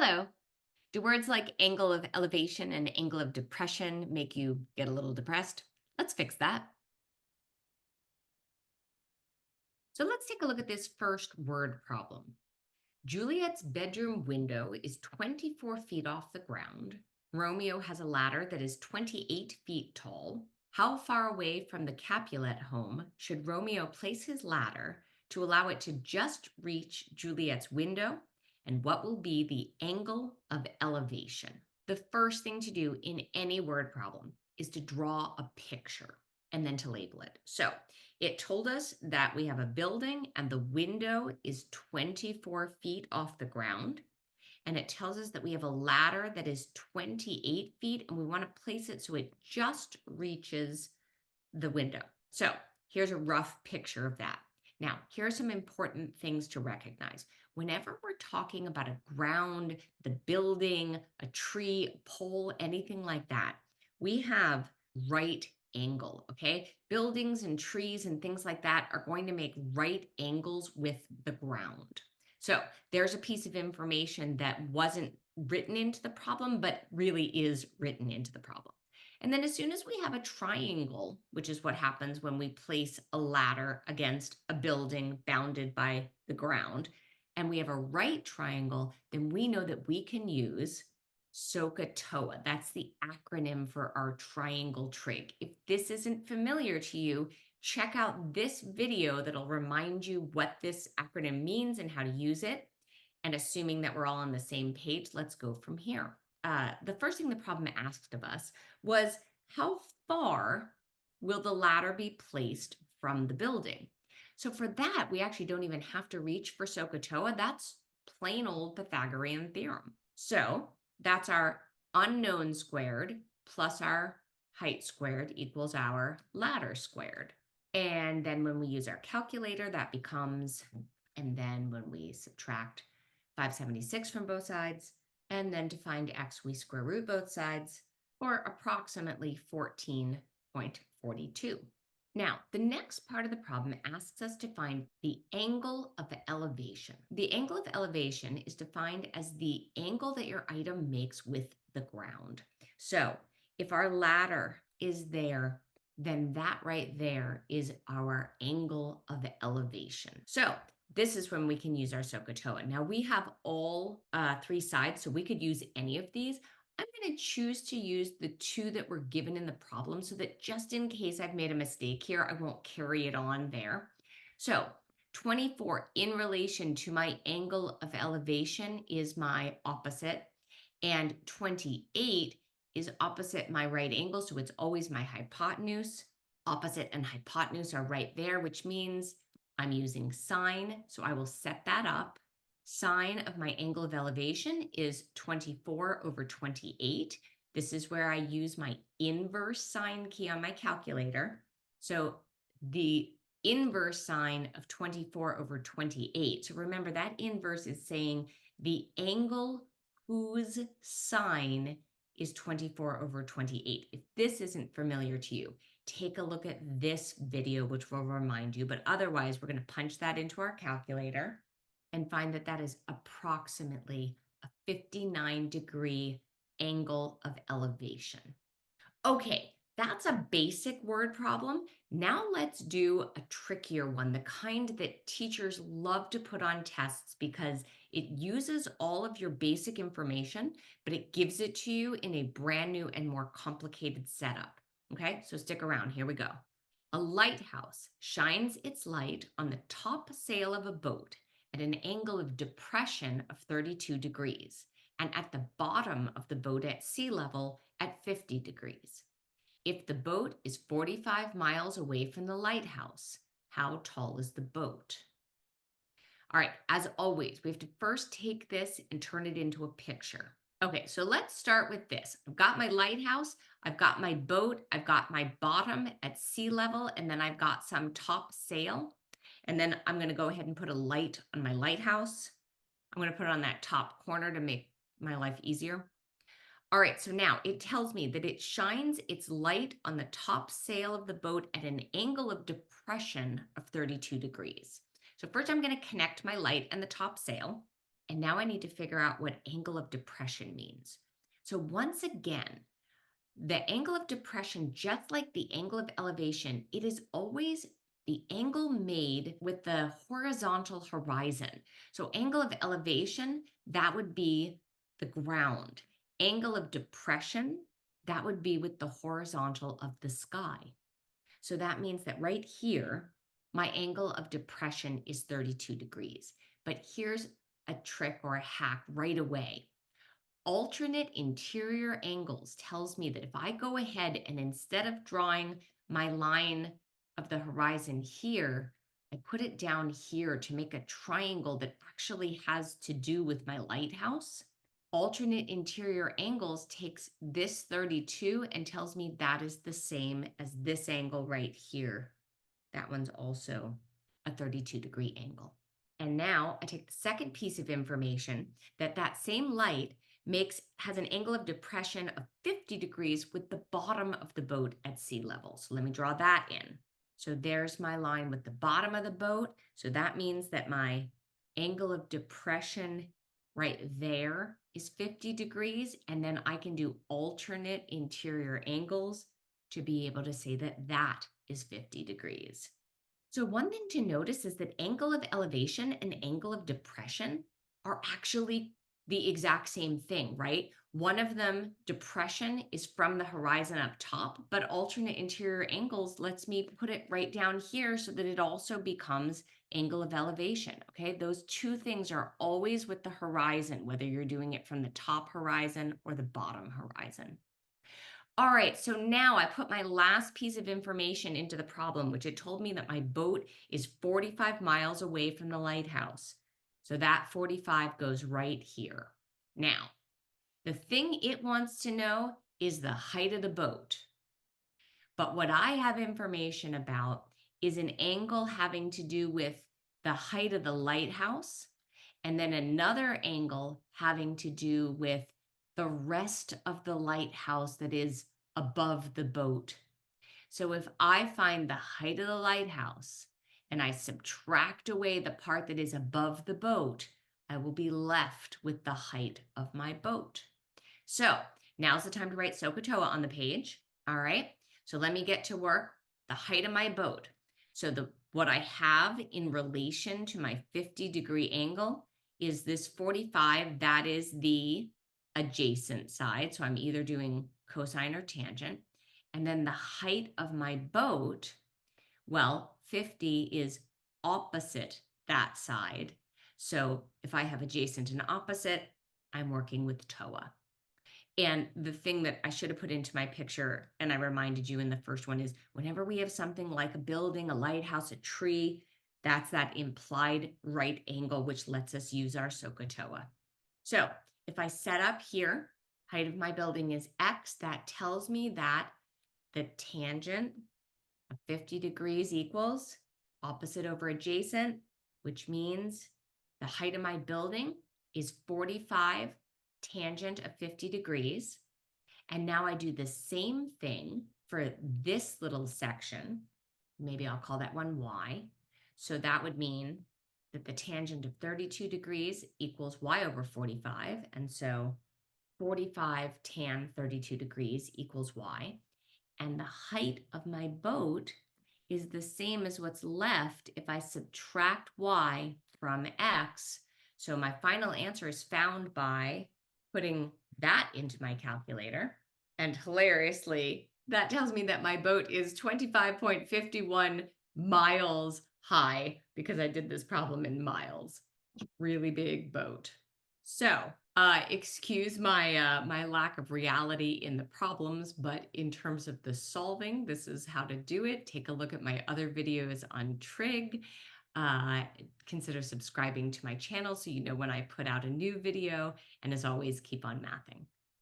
Hello. Do words like angle of elevation and angle of depression make you get a little depressed? Let's fix that. So let's take a look at this first word problem. Juliet's bedroom window is 24 feet off the ground. Romeo has a ladder that is 28 feet tall. How far away from the Capulet home should Romeo place his ladder to allow it to just reach Juliet's window? And what will be the angle of elevation? The first thing to do in any word problem is to draw a picture and then to label it. So it told us that we have a building and the window is 24 feet off the ground. And it tells us that we have a ladder that is 28 feet and we want to place it so it just reaches the window. So here's a rough picture of that. Now, here are some important things to recognize. Whenever we're talking about a ground, the building, a tree, a pole, anything like that, we have right angle, okay? Buildings and trees and things like that are going to make right angles with the ground. So there's a piece of information that wasn't written into the problem, but really is written into the problem. And then as soon as we have a triangle, which is what happens when we place a ladder against a building bounded by the ground, and we have a right triangle, then we know that we can use SOHCAHTOA. That's the acronym for our triangle trig. If this isn't familiar to you, check out this video that'll remind you what this acronym means and how to use it. And assuming that we're all on the same page, let's go from here. The first thing the problem asked of us was, how far will the ladder be placed from the building? So for that, we actually don't even have to reach for SOHCAHTOA. That's plain old Pythagorean theorem. So that's our unknown squared plus our height squared equals our ladder squared. And then when we use our calculator, that becomes, and then when we subtract 576 from both sides, and then to find x, we square root both sides, or approximately 14.42. Now, the next part of the problem asks us to find the angle of elevation. The angle of elevation is defined as the angle that your item makes with the ground. So if our ladder is there, then that right there is our angle of elevation. So this is when we can use our SOHCAHTOA. Now we have all three sides, so we could use any of these. I'm going to choose to use the two that were given in the problem so that just in case I've made a mistake here, I won't carry it on there. So 24 in relation to my angle of elevation is my opposite, and 28 is opposite my right angle, so it's always my hypotenuse. Opposite and hypotenuse are right there, which means I'm using sine, so I will set that up. Sine of my angle of elevation is 24 over 28. This is where I use my inverse sine key on my calculator. So the inverse sine of 24 over 28. So remember, that inverse is saying the angle whose sine is 24 over 28. If this isn't familiar to you, take a look at this video, which will remind you, but otherwise we're going to punch that into our calculator and find that that is approximately a 59-degree angle of elevation. Okay, that's a basic word problem. Now let's do a trickier one, the kind that teachers love to put on tests because it uses all of your basic information, but it gives it to you in a brand new and more complicated setup. Okay, so stick around. Here we go. A lighthouse shines its light on the top sail of a boat at an angle of depression of 32 degrees and at the bottom of the boat at sea level at 50 degrees. If the boat is 45 miles away from the lighthouse, how tall is the boat? All right, as always, we have to first take this and turn it into a picture. Okay, so let's start with this. I've got my lighthouse, I've got my boat, I've got my bottom at sea level, and then I've got some top sail. And then I'm going to go ahead and put a light on my lighthouse. I'm going to put it on that top corner to make my life easier. All right, so now it tells me that it shines its light on the top sail of the boat at an angle of depression of 32 degrees. So first I'm going to connect my light and the top sail. And now I need to figure out what angle of depression means. So once again, the angle of depression, just like the angle of elevation, it is always the angle made with the horizontal horizon. So angle of elevation, that would be the ground. Angle of depression, that would be with the horizontal of the sky. So that means that right here, my angle of depression is 32 degrees. But here's a trick or a hack right away. Alternate interior angles tells me that if I go ahead and instead of drawing my line of the horizon here, I put it down here to make a triangle that actually has to do with my lighthouse. Alternate interior angles takes this 32 and tells me that is the same as this angle right here. That one's also a 32-degree angle. And now I take the second piece of information that same light has an angle of depression of 50 degrees with the bottom of the boat at sea level. So let me draw that in. So there's my line with the bottom of the boat. So that means that my angle of depression right there is 50 degrees. And then I can do alternate interior angles to be able to say that that is 50 degrees. So one thing to notice is that angle of elevation and angle of depression are actually the exact same thing, right? One of them, depression, is from the horizon up top, but alternate interior angles lets me put it right down here so that it also becomes angle of elevation, okay? Those two things are always with the horizon, whether you're doing it from the top horizon or the bottom horizon. All right, so now I put my last piece of information into the problem, which it told me that my boat is 45 miles away from the lighthouse. So that 45 goes right here. Now, the thing it wants to know is the height of the boat. But what I have information about is an angle having to do with the height of the lighthouse, and then another angle having to do with the rest of the lighthouse that is above the boat. So if I find the height of the lighthouse and I subtract away the part that is above the boat, I will be left with the height of my boat. So now's the time to write SOHCAHTOA on the page. All right, so let me get to work. The height of my boat. So what I have in relation to my 50-degree angle is this 45. That is the adjacent side. So I'm either doing cosine or tangent. And then the height of my boat, well, 50 is opposite that side. So if I have adjacent and opposite, I'm working with TOA. And the thing that I should have put into my picture, and I reminded you in the first one, is whenever we have something like a building, a lighthouse, a tree, that's that implied right angle, which lets us use our SOHCAHTOA. So if I set up here, height of my building is X, that tells me that the tangent of 50 degrees equals opposite over adjacent, which means the height of my building is 45 tangent of 50 degrees. And now I do the same thing for this little section. Maybe I'll call that one Y. So that would mean that the tangent of 32 degrees equals Y over 45. And so 45 tan 32 degrees equals Y. And the height of my boat is the same as what's left if I subtract Y from X. So my final answer is found by putting that into my calculator. And hilariously, that tells me that my boat is 25.51 miles high because I did this problem in miles. Really big boat. So excuse my lack of reality in the problems, but in terms of the solving, this is how to do it. Take a look at my other videos on trig. Consider subscribing to my channel so you know when I put out a new video. And as always, keep on mathing.